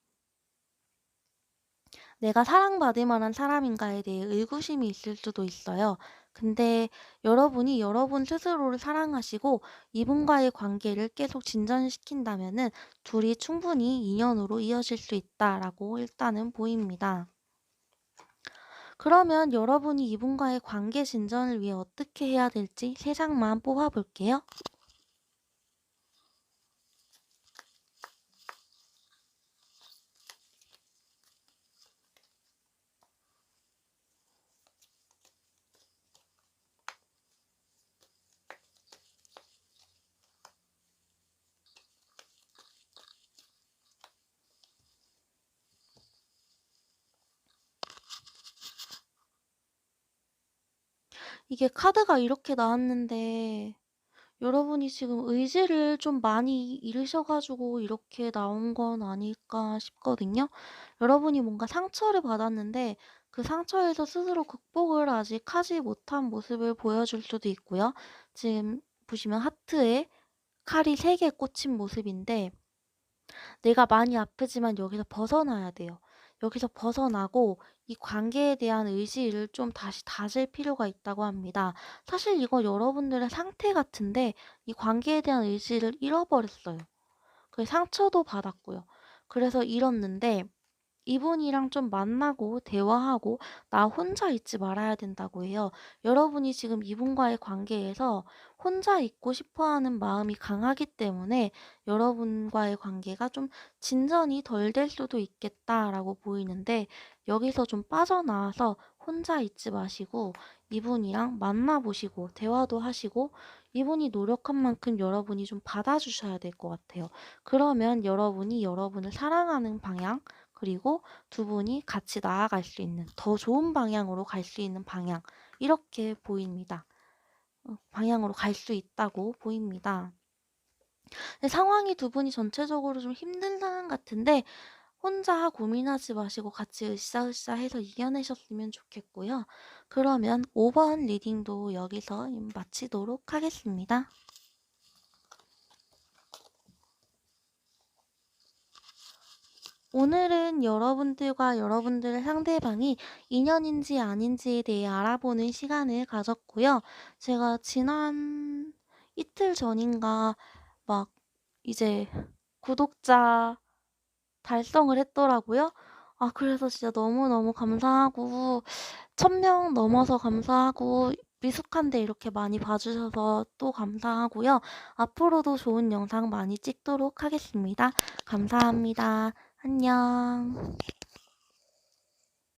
'내가 사랑받을 만한 사람인가.'에 대해 의구심이 있을 수도 있어요. 근데 여러분이 여러분 스스로를 사랑하시고 이분과의 관계를 계속 진전시킨다면은 둘이 충분히 인연으로 이어질 수 있다라고 일단은 보입니다. 그러면 여러분이 이분과의 관계 진전을 위해 어떻게 해야 될지 3 장만 뽑아 볼게요. 이게 카드가 이렇게 나왔는데 여러분이 지금 의지를 좀 많이 잃으셔 가지고 이렇게 나온 건 아닐까 싶거든요. 여러분이 뭔가 상처를 받았는데 그 상처에서 스스로 극복을 아직 하지 못한 모습을 보여줄 수도 있고요. 지금 보시면 하트에 칼이 3개 꽂힌 모습인데 내가 많이 아프지만 여기서 벗어나야 돼요. 여기서 벗어나고 이 관계에 대한 의지를 좀 다시 다질 필요가 있다고 합니다. 사실 이거 여러분들의 상태 같은데 이 관계에 대한 의지를 잃어버렸어요. 그 상처도 받았고요. 그래서 잃었는데 이분이랑 좀 만나고 대화하고 나 혼자 있지 말아야 된다고 해요. 여러분이 지금 이분과의 관계에서 혼자 있고 싶어 하는 마음이 강하기 때문에 여러분과의 관계가 좀 진전이 덜 될 수도 있겠다라고 보이는데 여기서 좀 빠져나와서 혼자 있지 마시고 이분이랑 만나보시고 대화도 하시고 이분이 노력한 만큼 여러분이 좀 받아주셔야 될 것 같아요. 그러면 여러분이 여러분을 사랑하는 방향 그리고 두 분이 같이 나아갈 수 있는 더 좋은 방향으로 갈 수 있는 방향 이렇게 보입니다. 방향으로 갈 수 있다고 보입니다. 근데 상황이 두 분이 전체적으로 좀 힘든 상황 같은데 혼자 고민하지 마시고 같이 으쌰으쌰 해서 이겨내셨으면 좋겠고요. 그러면 5번 리딩도 여기서 마치도록 하겠습니다. 오늘은 여러분들과 여러분들의 상대방이 인연인지 아닌지에 대해 알아보는 시간을 가졌고요. 제가 지난 이틀 전인가 막 이제 구독자 달성을 했더라고요. 그래서 진짜 너무너무 감사하고 1,000명 넘어서 감사하고 미숙한데 이렇게 많이 봐 주셔서 또 감사하고요. 앞으로도 좋은 영상 많이 찍도록 하겠습니다. 감사합니다. 안녕.